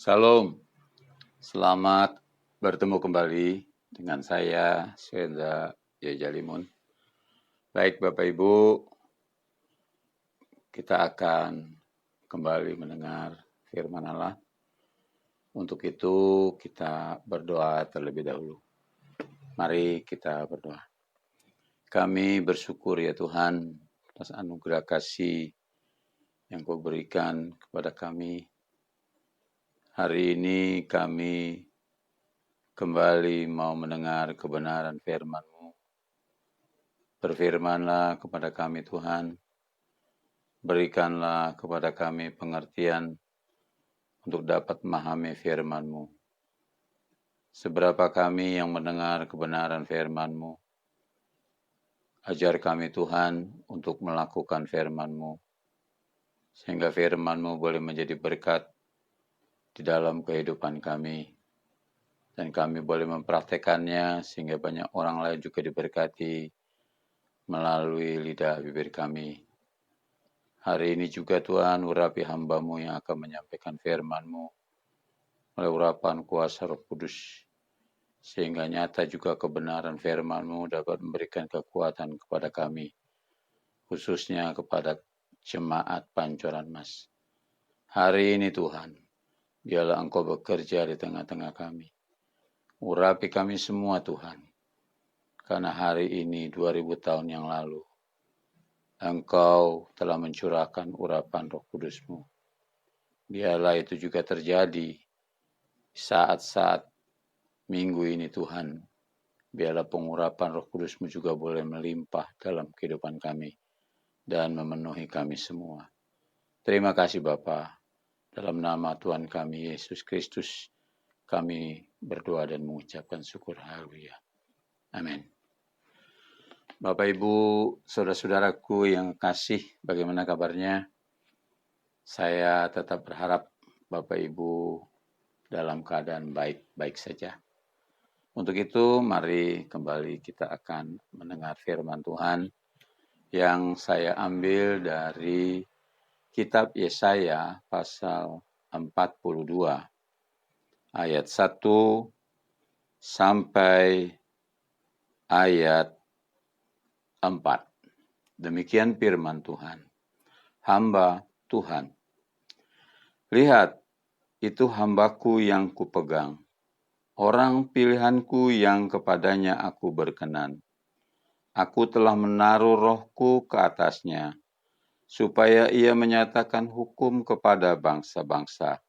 Salam, selamat bertemu kembali dengan saya, Swenda Yajalimun. Baik Bapak Ibu, kita akan kembali mendengar firman Allah. Untuk itu kita berdoa terlebih dahulu. Mari kita berdoa. Kami bersyukur ya Tuhan atas anugerah kasih yang Kau berikan kepada kami. Hari ini kami kembali mau mendengar kebenaran firman-Mu. Berfirmanlah kepada kami Tuhan, berikanlah kepada kami pengertian untuk dapat memahami firman-Mu. Seberapa kami yang mendengar kebenaran firman-Mu, ajar kami Tuhan untuk melakukan firman-Mu, sehingga firman-Mu boleh menjadi berkat di dalam kehidupan kami, dan kami boleh mempraktekannya sehingga banyak orang lain juga diberkati melalui lidah bibir kami. Hari ini juga Tuhan, urapi hamba-Mu yang akan menyampaikan firman-Mu oleh urapan kuasa Roh Kudus, sehingga nyata juga kebenaran firman-Mu dapat memberikan kekuatan kepada kami, khususnya kepada jemaat Pancoran Mas. Hari ini Tuhan, biarlah Engkau bekerja di tengah-tengah kami. Urapi kami semua Tuhan, karena hari ini 2000 tahun yang lalu, Engkau telah mencurahkan urapan Roh Kudus-Mu. Biarlah itu juga terjadi saat-saat minggu ini Tuhan. Biarlah pengurapan Roh Kudus-Mu juga boleh melimpah dalam kehidupan kami dan memenuhi kami semua. Terima kasih Bapa. Dalam nama Tuhan kami Yesus Kristus, kami berdoa dan mengucapkan syukur. Haleluya. Amin. Bapak Ibu, saudara-saudaraku yang kasih, bagaimana kabarnya? Saya tetap berharap Bapak Ibu dalam keadaan baik-baik saja. Untuk itu, mari kembali kita akan mendengar firman Tuhan yang saya ambil dari kitab Yesaya pasal 42 ayat 1 sampai ayat 4. Demikian firman Tuhan. Hamba Tuhan, lihat, itu hambaku yang kupegang, orang pilihanku yang kepadanya aku berkenan. Aku telah menaruh rohku ke atasnya, supaya ia menyatakan hukum kepada bangsa-bangsa.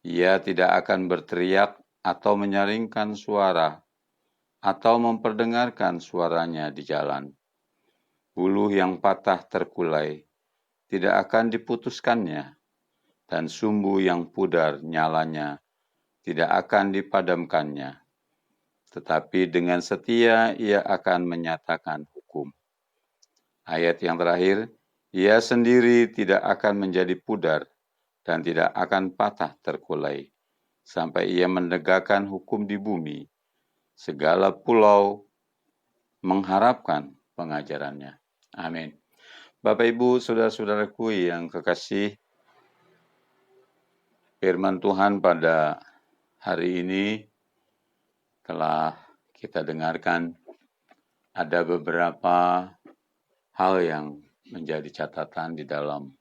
Ia tidak akan berteriak atau menyaringkan suara, atau memperdengarkan suaranya di jalan. Buluh yang patah terkulai tidak akan diputuskannya, dan sumbu yang pudar nyalanya tidak akan dipadamkannya. Tetapi dengan setia ia akan menyatakan hukum. Ayat yang terakhir, ia sendiri tidak akan menjadi pudar dan tidak akan patah terkulai, sampai ia menegakkan hukum di bumi. Segala pulau mengharapkan pengajarannya. Amin. Bapak Ibu, saudara-saudaraku yang kekasih, firman Tuhan pada hari ini telah kita dengarkan. Ada beberapa hal yang menjadi catatan di dalam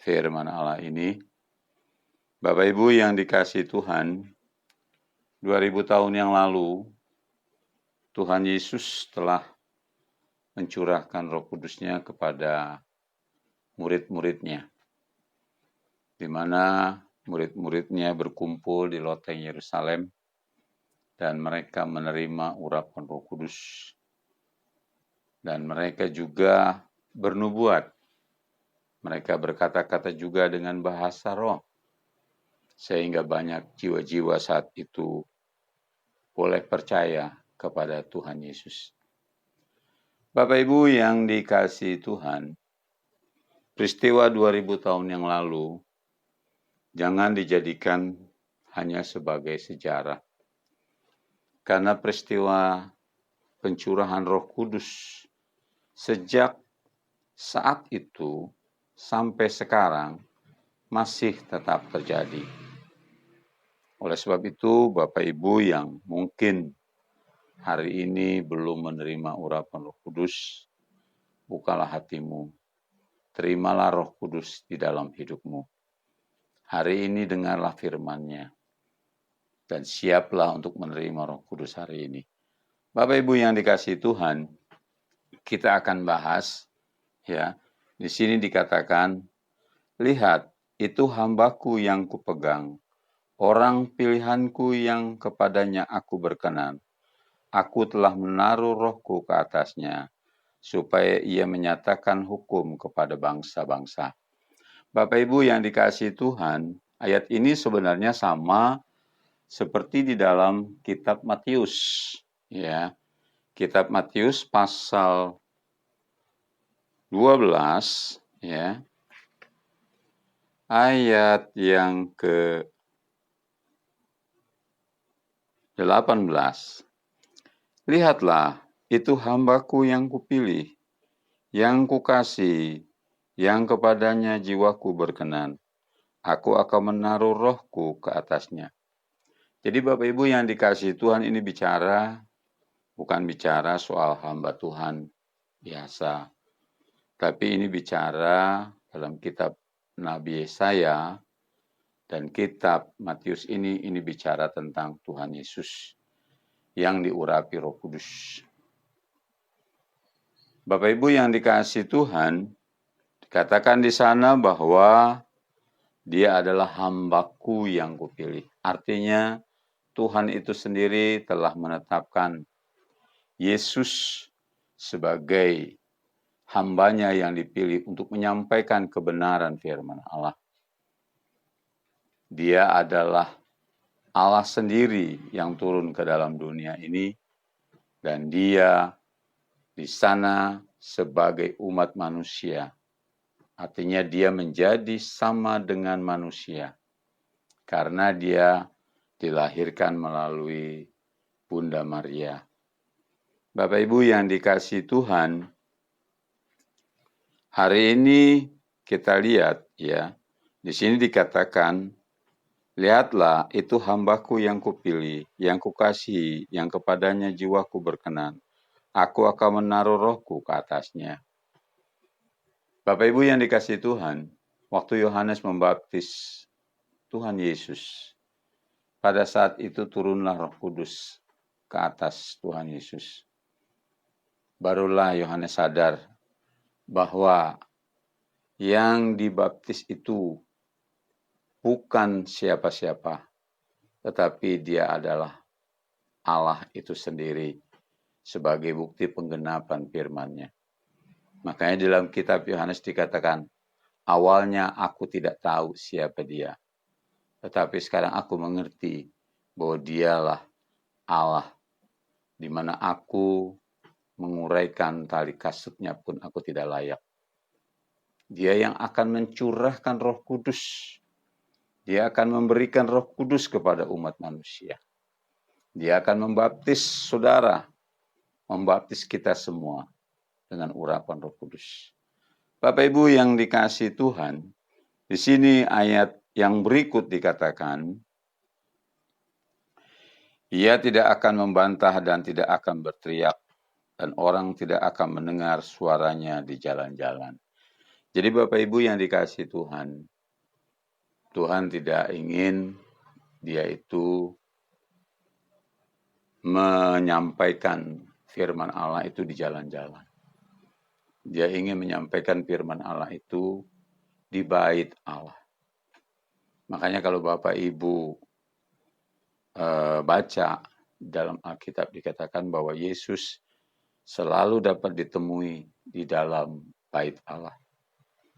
firman Allah ini. Bapak Ibu yang dikasihi Tuhan, 2000 tahun yang lalu, Tuhan Yesus telah mencurahkan Roh Kudus-Nya kepada murid-muridnya, di mana murid-muridnya berkumpul di loteng Yerusalem, dan mereka menerima urapan Roh Kudus, dan mereka juga bernubuat. Mereka berkata-kata juga dengan bahasa roh, sehingga banyak jiwa-jiwa saat itu boleh percaya kepada Tuhan Yesus. Bapak Ibu yang dikasihi Tuhan, peristiwa 2000 tahun yang lalu jangan dijadikan hanya sebagai sejarah. Karena peristiwa pencurahan Roh Kudus sejak saat itu sampai sekarang masih tetap terjadi. Oleh sebab itu, Bapak Ibu yang mungkin hari ini belum menerima urapan Roh Kudus, bukalah hatimu. Terimalah Roh Kudus di dalam hidupmu. Hari ini dengarlah firman-Nya dan siaplah untuk menerima Roh Kudus hari ini. Bapak Ibu yang dikasihi Tuhan, kita akan bahas ya. Di sini dikatakan, lihat, itu hambaku yang kupegang, orang pilihanku yang kepadanya aku berkenan. Aku telah menaruh rohku ke atasnya, supaya ia menyatakan hukum kepada bangsa-bangsa. Bapak Ibu yang dikasihi Tuhan, ayat ini sebenarnya sama seperti di dalam kitab Matius. Ya, kitab Matius pasal 12, ya, ayat yang ke-18. Lihatlah, itu hambaku yang kupilih, yang kukasihi, yang kepadanya jiwaku berkenan. Aku akan menaruh rohku ke atasnya. Jadi Bapak Ibu yang dikasihi Tuhan, ini bukan bicara soal hamba Tuhan biasa. Tapi ini bicara dalam kitab Nabi Yesaya dan kitab Matius ini bicara tentang Tuhan Yesus yang diurapi Roh Kudus. Bapak Ibu yang dikasihi Tuhan, dikatakan di sana bahwa Dia adalah hambaku yang kupilih. Artinya Tuhan itu sendiri telah menetapkan Yesus sebagai hambanya yang dipilih untuk menyampaikan kebenaran firman Allah. Dia adalah Allah sendiri yang turun ke dalam dunia ini, dan Dia di sana sebagai umat manusia. Artinya Dia menjadi sama dengan manusia, karena Dia dilahirkan melalui Bunda Maria. Bapak Ibu yang dikasihi Tuhan, hari ini kita lihat ya, di sini dikatakan, lihatlah itu hambaku yang kupilih, yang kukasihi, yang kepadanya jiwaku berkenan. Aku akan menaruh rohku ke atasnya. Bapak Ibu yang dikasihi Tuhan, waktu Yohanes membaptis Tuhan Yesus, pada saat itu turunlah Roh Kudus ke atas Tuhan Yesus. Barulah Yohanes sadar bahwa yang dibaptis itu bukan siapa-siapa, tetapi Dia adalah Allah itu sendiri sebagai bukti penggenapan firman-Nya. Makanya dalam kitab Yohanes dikatakan, awalnya aku tidak tahu siapa Dia, tetapi sekarang aku mengerti bahwa Dialah Allah, di mana aku menguraikan tali kasutnya pun aku tidak layak. Dia yang akan mencurahkan Roh Kudus. Dia akan memberikan Roh Kudus kepada umat manusia. Dia akan membaptis saudara, membaptis kita semua dengan urapan Roh Kudus. Bapak Ibu yang dikasihi Tuhan, di sini ayat yang berikut dikatakan, Ia tidak akan membantah dan tidak akan berteriak, dan orang tidak akan mendengar suaranya di jalan-jalan. Jadi Bapak Ibu yang dikasihi Tuhan, Tuhan tidak ingin Dia itu menyampaikan firman Allah itu di jalan-jalan. Dia ingin menyampaikan firman Allah itu di bait Allah. Makanya kalau Bapak Ibu baca dalam Alkitab dikatakan bahwa Yesus selalu dapat ditemui di dalam bait Allah.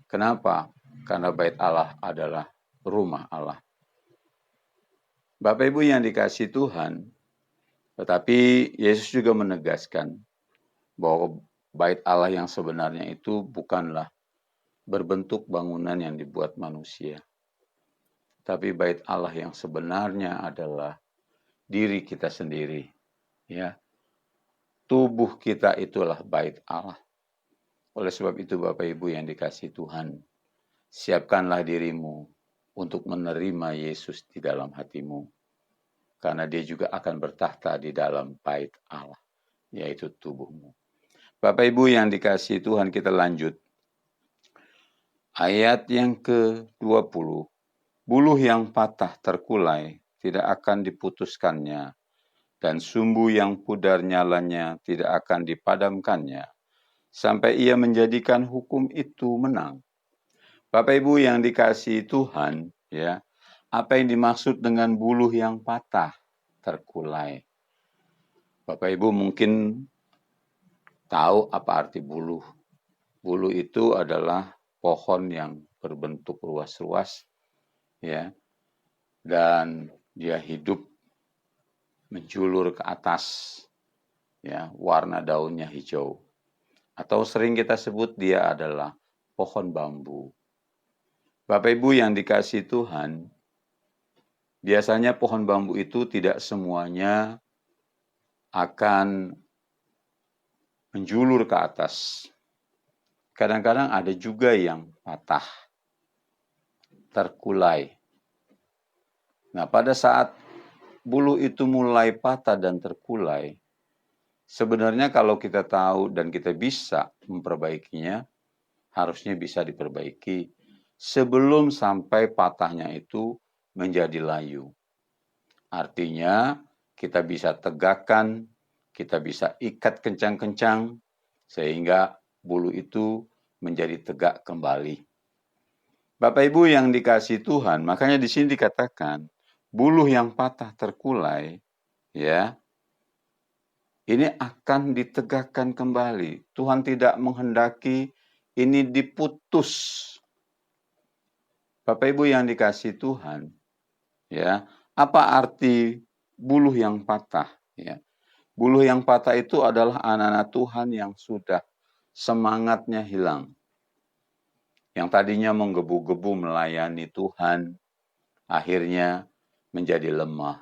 Kenapa? Karena bait Allah adalah rumah Allah. Bapak Ibu yang dikasihi Tuhan, tetapi Yesus juga menegaskan bahwa bait Allah yang sebenarnya itu bukanlah berbentuk bangunan yang dibuat manusia. Tapi bait Allah yang sebenarnya adalah diri kita sendiri. Ya. Tubuh kita itulah bait Allah. Oleh sebab itu Bapak Ibu yang dikasihi Tuhan, siapkanlah dirimu untuk menerima Yesus di dalam hatimu. karena dia juga akan bertahta di dalam bait Allah, yaitu tubuhmu. Bapak Ibu yang dikasihi Tuhan, kita lanjut. Ayat yang ke-20. Buluh yang patah terkulai tidak akan diputuskannya, dan sumbu yang pudar nyalanya tidak akan dipadamkannya, sampai ia menjadikan hukum itu menang. Bapak Ibu yang dikasihi Tuhan, ya, apa yang dimaksud dengan buluh yang patah terkulai? Bapak Ibu mungkin tahu apa arti buluh. Buluh itu adalah pohon yang berbentuk ruas-ruas, ya, dan dia hidup menjulur ke atas, ya, warna daunnya hijau. Atau sering kita sebut dia adalah pohon bambu. Bapak Ibu yang dikasihi Tuhan, biasanya pohon bambu itu tidak semuanya akan menjulur ke atas. Kadang-kadang ada juga yang patah, terkulai. Nah, pada saat buluh itu mulai patah dan terkulai, sebenarnya kalau kita tahu dan kita bisa memperbaikinya, harusnya bisa diperbaiki sebelum sampai patahnya itu menjadi layu. Artinya, kita bisa tegakkan, kita bisa ikat kencang-kencang, sehingga bulu itu menjadi tegak kembali. Bapak Ibu yang dikasihi Tuhan, makanya di sini dikatakan, buluh yang patah terkulai, ya, ini akan ditegakkan kembali. Tuhan tidak menghendaki ini diputus. Bapak Ibu yang dikasihi Tuhan, ya, apa arti buluh yang patah? Ya, buluh yang patah itu adalah anak-anak Tuhan yang sudah semangatnya hilang. Yang tadinya menggebu-gebu melayani Tuhan, akhirnya menjadi lemah.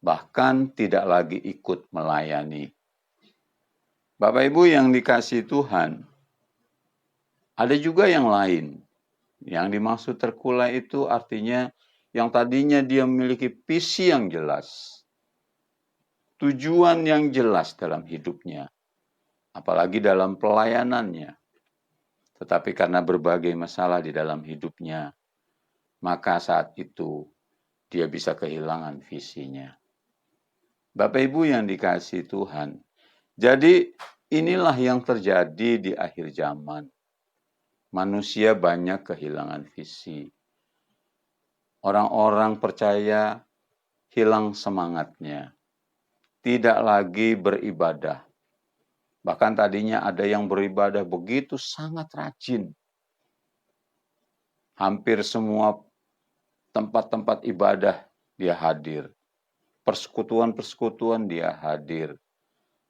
Bahkan tidak lagi ikut melayani. Bapak Ibu yang dikasihi Tuhan, ada juga yang lain. Yang dimaksud terkulai itu artinya yang tadinya dia memiliki visi yang jelas, tujuan yang jelas dalam hidupnya, apalagi dalam pelayanannya. Tetapi karena berbagai masalah di dalam hidupnya, maka saat itu dia bisa kehilangan visinya. Bapak Ibu yang dikasihi Tuhan, jadi inilah yang terjadi di akhir zaman. Manusia banyak kehilangan visi. Orang-orang percaya hilang semangatnya, tidak lagi beribadah. Bahkan tadinya ada yang beribadah begitu sangat rajin. Hampir semua tempat-tempat ibadah dia hadir. Persekutuan-persekutuan dia hadir.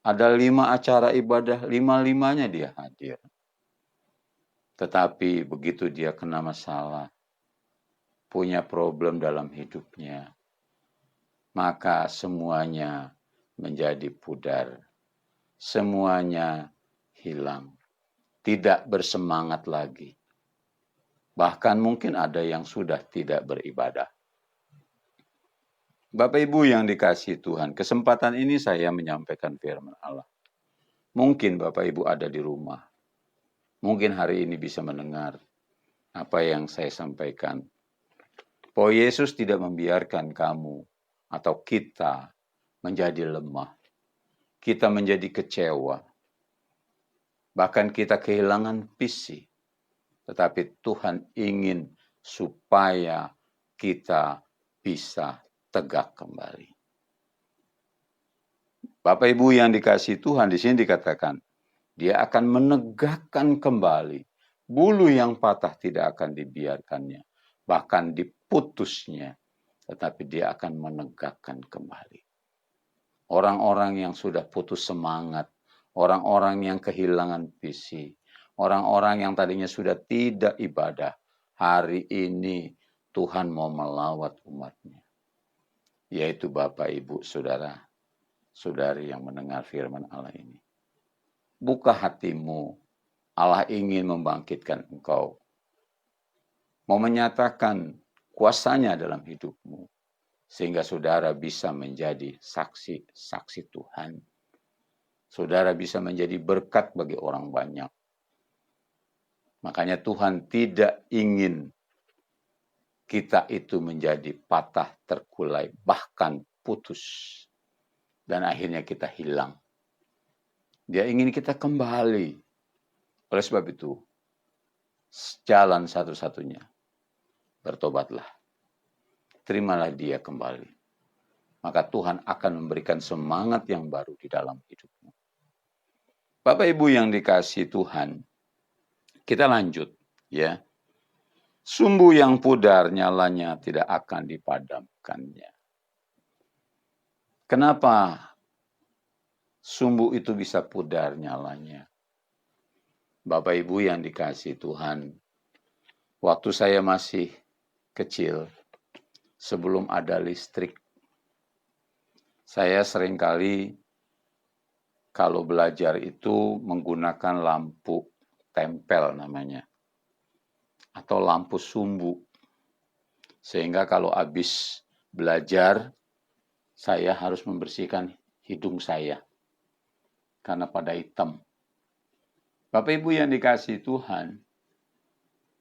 Ada 5 acara ibadah, 5-limanya dia hadir. Tetapi begitu dia kena masalah, punya problem dalam hidupnya, maka semuanya menjadi pudar. Semuanya hilang. Tidak bersemangat lagi. Bahkan mungkin ada yang sudah tidak beribadah. Bapak Ibu yang dikasihi Tuhan, kesempatan ini saya menyampaikan firman Allah. Mungkin Bapak Ibu ada di rumah. Mungkin hari ini bisa mendengar apa yang saya sampaikan. Bahwa Yesus tidak membiarkan kamu atau kita menjadi lemah. Kita menjadi kecewa. Bahkan kita kehilangan visi. Tetapi Tuhan ingin supaya kita bisa tegak kembali. Bapak Ibu yang dikasihi Tuhan, di sini dikatakan, dia akan menegakkan kembali. Bulu yang patah tidak akan dibiarkannya, bahkan diputusnya, tetapi dia akan menegakkan kembali. Orang-orang yang sudah putus semangat, orang-orang yang kehilangan visi, orang-orang yang tadinya sudah tidak ibadah, hari ini Tuhan mau melawat umatnya. Yaitu Bapak, Ibu, Saudara, Saudari yang mendengar firman Allah ini. Buka hatimu, Allah ingin membangkitkan engkau. Mau menyatakan kuasanya dalam hidupmu. sehingga saudara bisa menjadi saksi-saksi Tuhan. Saudara bisa menjadi berkat bagi orang banyak. Makanya Tuhan tidak ingin kita itu menjadi patah, terkulai, bahkan putus. Dan akhirnya kita hilang. Dia ingin kita kembali. Oleh sebab itu, jalan satu-satunya, bertobatlah. Terimalah dia kembali. Maka Tuhan akan memberikan semangat yang baru di dalam hidupmu. Bapak Ibu yang dikasihi Tuhan, kita lanjut ya. Sumbu yang pudar nyalanya tidak akan dipadamkannya. Kenapa sumbu itu bisa pudar nyalanya? Bapak Ibu yang dikasihi Tuhan, waktu saya masih kecil, sebelum ada listrik, saya seringkali kalau belajar itu menggunakan lampu tempel namanya, atau lampu sumbu. Sehingga kalau habis belajar, saya harus membersihkan hidung saya, karena pada hitam. Bapak Ibu yang dikasihi Tuhan,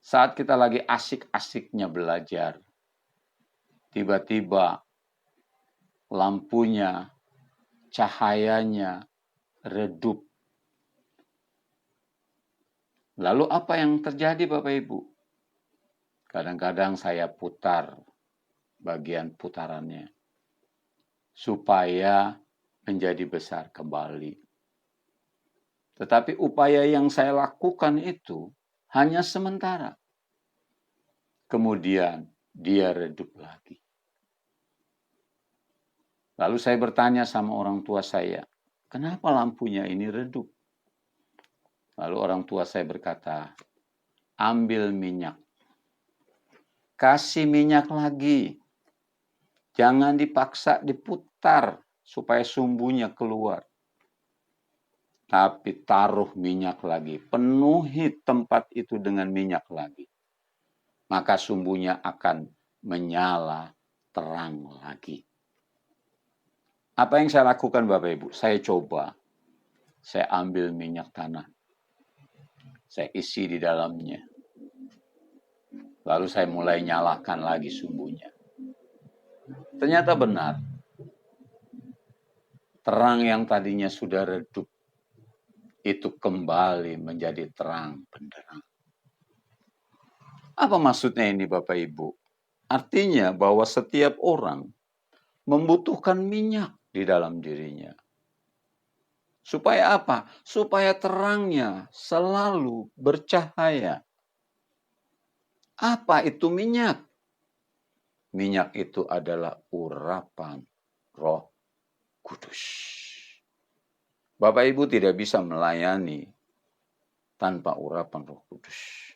saat kita lagi asik-asiknya belajar, tiba-tiba lampunya, cahayanya redup. Lalu apa yang terjadi Bapak Ibu? Kadang-kadang saya putar bagian putarannya supaya menjadi besar kembali. Tetapi upaya yang saya lakukan itu hanya sementara. Kemudian dia redup lagi. Lalu saya bertanya sama orang tua saya, kenapa lampunya ini redup? Lalu orang tua saya berkata, ambil minyak. Kasih minyak lagi. Jangan dipaksa diputar supaya sumbunya keluar. Tapi taruh minyak lagi. Penuhi tempat itu dengan minyak lagi. Maka sumbunya akan menyala terang lagi. Apa yang saya lakukan Bapak Ibu? Saya coba. Saya ambil minyak tanah. Saya isi di dalamnya. Lalu saya mulai nyalakan lagi sumbunya. Ternyata benar. Terang yang tadinya sudah redup, itu kembali menjadi terang benderang. Apa maksudnya ini Bapak Ibu? Artinya bahwa setiap orang membutuhkan minyak di dalam dirinya. Supaya apa? Supaya terangnya selalu bercahaya. Apa itu minyak? Minyak itu adalah urapan Roh Kudus. Bapak Ibu tidak bisa melayani tanpa urapan Roh Kudus.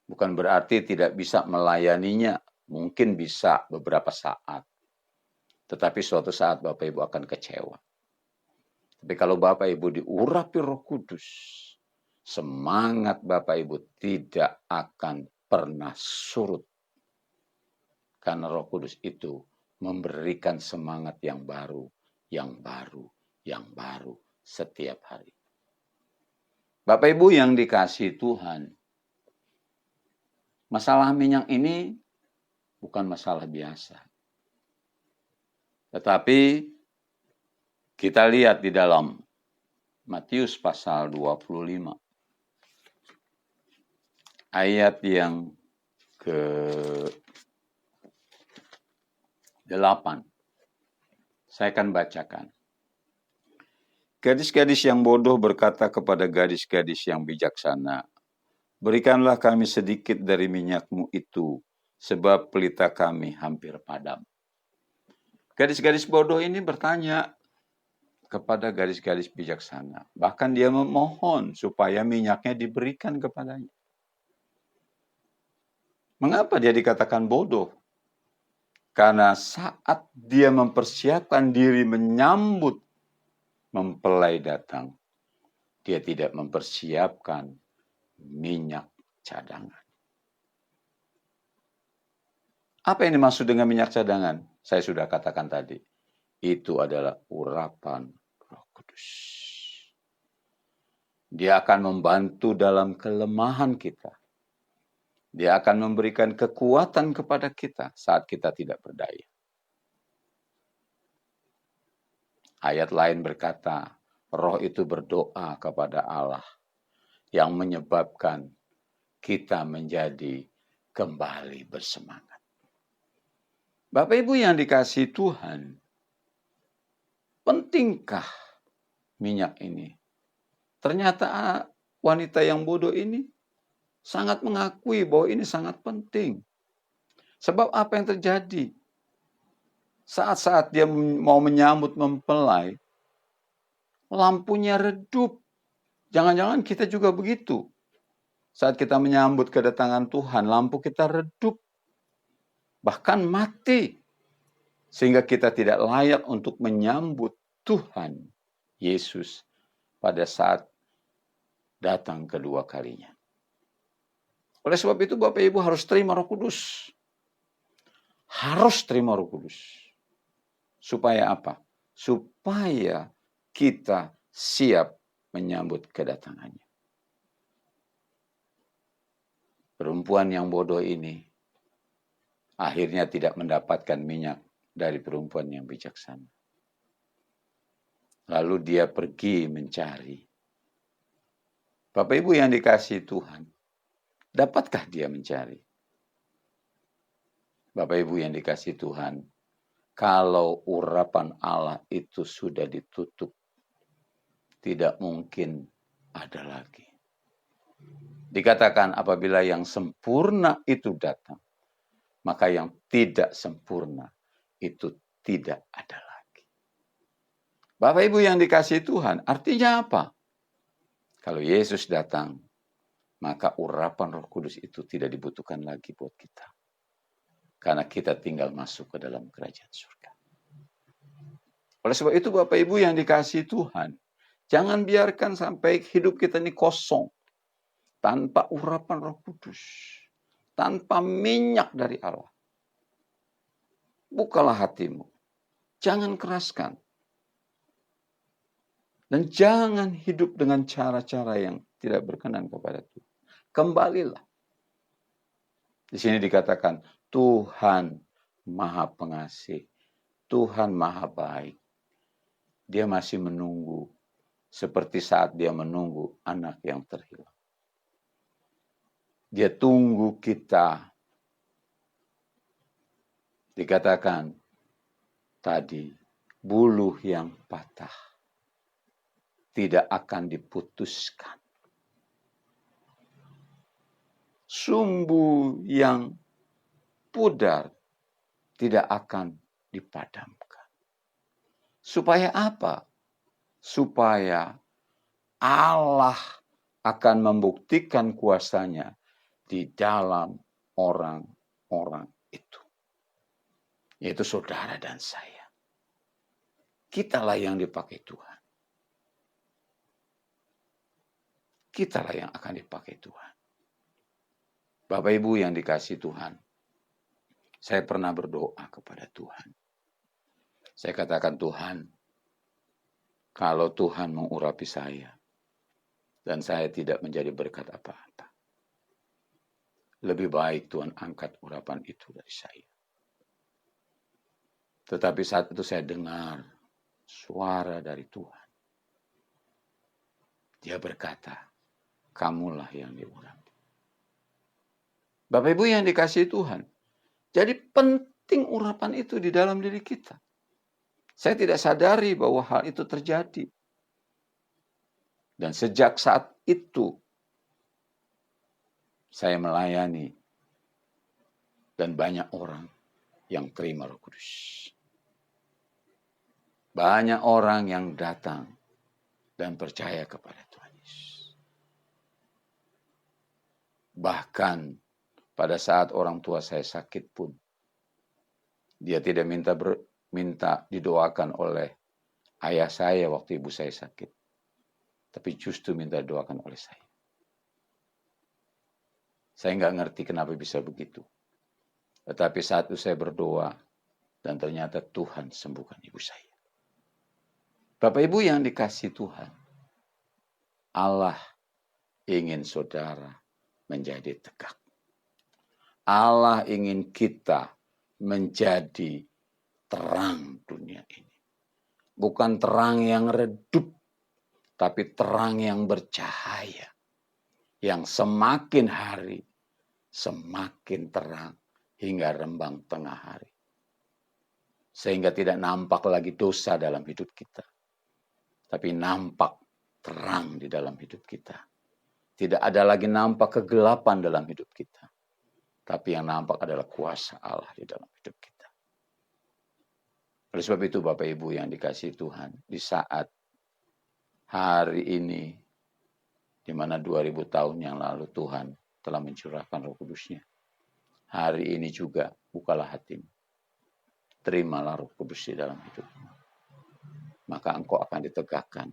Bukan berarti tidak bisa melayaninya, mungkin bisa beberapa saat. Tetapi suatu saat Bapak Ibu akan kecewa. Tapi kalau Bapak Ibu diurapi Roh Kudus, semangat Bapak Ibu tidak akan pernah surut. Karena Roh Kudus itu memberikan semangat yang baru, yang baru, yang baru setiap hari. Bapak Ibu yang dikasihi Tuhan, masalah minyak ini bukan masalah biasa. Tetapi kita lihat di dalam Matius pasal 25. Ayat yang ke-8. Saya akan bacakan. Gadis-gadis yang bodoh berkata kepada gadis-gadis yang bijaksana, berikanlah kami sedikit dari minyakmu itu, sebab pelita kami hampir padam. Gadis-gadis bodoh ini bertanya kepada gadis-gadis bijaksana. Bahkan dia memohon supaya minyaknya diberikan kepadanya. Mengapa dia dikatakan bodoh? Karena saat dia mempersiapkan diri menyambut mempelai datang, dia tidak mempersiapkan minyak cadangan. Apa yang dimaksud dengan minyak cadangan? Saya sudah katakan tadi. Itu adalah urapan Roh Kudus. Dia akan membantu dalam kelemahan kita. Dia akan memberikan kekuatan kepada kita saat kita tidak berdaya. Ayat lain berkata, Roh itu berdoa kepada Allah yang menyebabkan kita menjadi kembali bersemangat. Bapak Ibu yang dikasihi Tuhan, pentingkah minyak ini? Ternyata wanita yang bodoh ini sangat mengakui bahwa ini sangat penting. Sebab apa yang terjadi? Saat-saat dia mau menyambut mempelai, lampunya redup. Jangan-jangan kita juga begitu. Saat kita menyambut kedatangan Tuhan, lampu kita redup. Bahkan mati. Sehingga kita tidak layak untuk menyambut Tuhan Yesus pada saat datang kedua kalinya. Oleh sebab itu Bapak Ibu harus terima Roh Kudus. Harus terima Roh Kudus. Supaya apa? Supaya kita siap menyambut kedatangannya. Perempuan yang bodoh ini akhirnya tidak mendapatkan minyak dari perempuan yang bijaksana. Lalu dia pergi mencari. Bapak Ibu yang dikasihi Tuhan, dapatkah dia mencari? Bapak Ibu yang dikasihi Tuhan, kalau urapan Allah itu sudah ditutup, tidak mungkin ada lagi. Dikatakan apabila yang sempurna itu datang, maka yang tidak sempurna itu tidak ada lagi. Bapak Ibu yang dikasihi Tuhan, artinya apa? Kalau Yesus datang, maka urapan Roh Kudus itu tidak dibutuhkan lagi buat kita. Karena kita tinggal masuk ke dalam kerajaan surga. Oleh sebab itu Bapak Ibu yang dikasihi Tuhan, jangan biarkan sampai hidup kita ini kosong. Tanpa urapan Roh Kudus. Tanpa minyak dari Allah. Bukalah hatimu. Jangan keraskan. Dan jangan hidup dengan cara-cara yang tidak berkenan kepada Tuhan. Kembalilah. Di sini dikatakan, Tuhan Maha Pengasih. Tuhan Maha Baik. Dia masih menunggu. Seperti saat dia menunggu anak yang terhilang. Dia tunggu kita. Dikatakan tadi, buluh yang patah tidak akan diputuskan. Sumbu yang pudar tidak akan dipadamkan. Supaya apa? Supaya Allah akan membuktikan kuasanya di dalam orang-orang itu. Yaitu saudara dan saya. Kitalah yang dipakai Tuhan. Kitalah yang akan dipakai Tuhan. Bapak Ibu yang dikasihi Tuhan. Saya pernah berdoa kepada Tuhan. Saya katakan, Tuhan, kalau Tuhan mengurapi saya, dan saya tidak menjadi berkat apa-apa, lebih baik Tuhan angkat urapan itu dari saya. Tetapi saat itu saya dengar suara dari Tuhan. Dia berkata, kamulah yang diurapi. Bapak Ibu yang dikasihi Tuhan. Jadi penting urapan itu di dalam diri kita. Saya tidak sadari bahwa hal itu terjadi. Dan sejak saat itu, saya melayani dan banyak orang yang terima Roh Kudus. Banyak orang yang datang dan percaya kepada Tuhan Yesus. Bahkan pada saat orang tua saya sakit pun, dia tidak minta didoakan oleh ayah saya waktu ibu saya sakit. Tapi justru minta didoakan oleh saya. Saya nggak ngerti kenapa bisa begitu. Tetapi saat itu saya berdoa, dan ternyata Tuhan sembuhkan ibu saya. Bapak Ibu yang dikasihi Tuhan, Allah ingin saudara menjadi tegak. Allah ingin kita menjadi terang dunia ini. Bukan terang yang redup, tapi terang yang bercahaya. Yang semakin hari, semakin terang hingga rembang tengah hari. Sehingga tidak nampak lagi dosa dalam hidup kita. Tapi nampak terang di dalam hidup kita. Tidak ada lagi nampak kegelapan dalam hidup kita. Tapi yang nampak adalah kuasa Allah di dalam hidup kita. Oleh sebab itu Bapak Ibu yang dikasihi Tuhan, di saat hari ini, di mana 2000 tahun yang lalu Tuhan telah mencurahkan Roh Kudus-Nya. Hari ini juga bukalah hatimu. Terimalah Roh Kudus di dalam hidupmu. Maka engkau akan ditegakkan.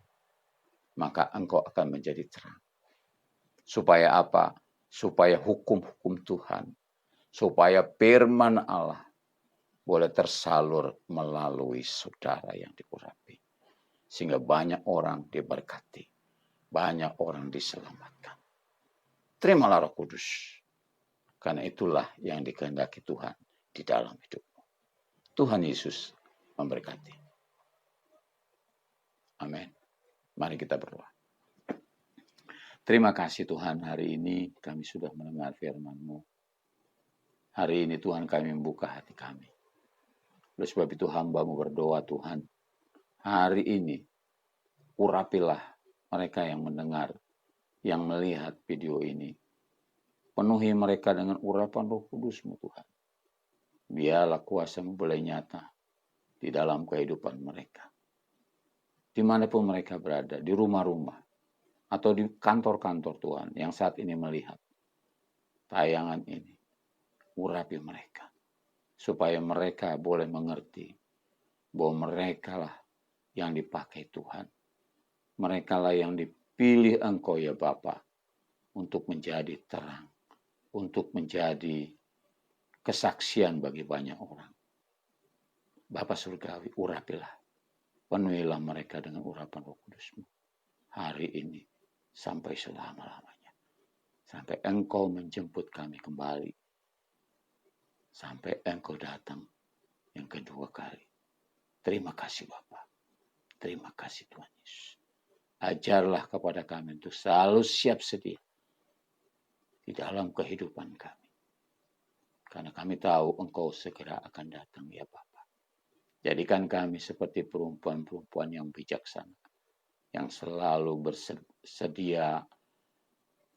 Maka engkau akan menjadi terang. Supaya apa? Supaya hukum-hukum Tuhan, supaya firman Allah boleh tersalur melalui saudara yang diurapi. Sehingga banyak orang diberkati. Banyak orang diselamatkan. Terimalah Roh Kudus. Karena itulah yang dikehendaki Tuhan di dalam hidupmu. Tuhan Yesus memberkati. Amin. Mari kita berdoa. Terima kasih Tuhan, hari ini kami sudah mendengar firman-Mu. Hari ini Tuhan kami membuka hati kami. Oleh sebab itu hamba-Mu berdoa Tuhan, hari ini urapilah mereka yang mendengar, yang melihat video ini. Penuhi mereka dengan urapan Roh Kudus-Mu Tuhan. Biarlah kuasa-Mu boleh nyata di dalam kehidupan mereka. Dimanapun mereka berada, di rumah-rumah, atau di kantor-kantor Tuhan yang saat ini melihat tayangan ini. Urapi mereka. Supaya mereka boleh mengerti bahwa mereka lah yang dipakai Tuhan. Mereka lah yang dipilih Engkau ya Bapa untuk menjadi terang. Untuk menjadi kesaksian bagi banyak orang. Bapa Surgawi, urapilah. Penuhilah mereka dengan urapan Roh Kudus-Mu. Hari ini sampai selama-lamanya. Sampai Engkau menjemput kami kembali. Sampai Engkau datang yang kedua kali. Terima kasih Bapa. Terima kasih Tuhan Yesus. Ajarlah kepada kami untuk selalu siap sedia di dalam kehidupan kami. Karena kami tahu Engkau segera akan datang ya Bapa. Jadikan kami seperti perempuan-perempuan yang bijaksana. Yang selalu bersedia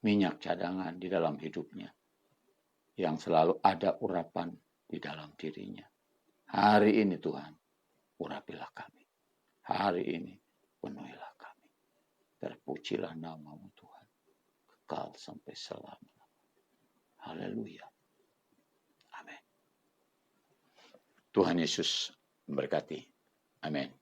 minyak cadangan di dalam hidupnya. Yang selalu ada urapan di dalam dirinya. Hari ini Tuhan, urapilah kami. Hari ini penuhilah kami. Terpujilah nama-Mu Tuhan. Kekal sampai selama-lamanya. Haleluya. Amin. Tuhan Yesus memberkati. Amin.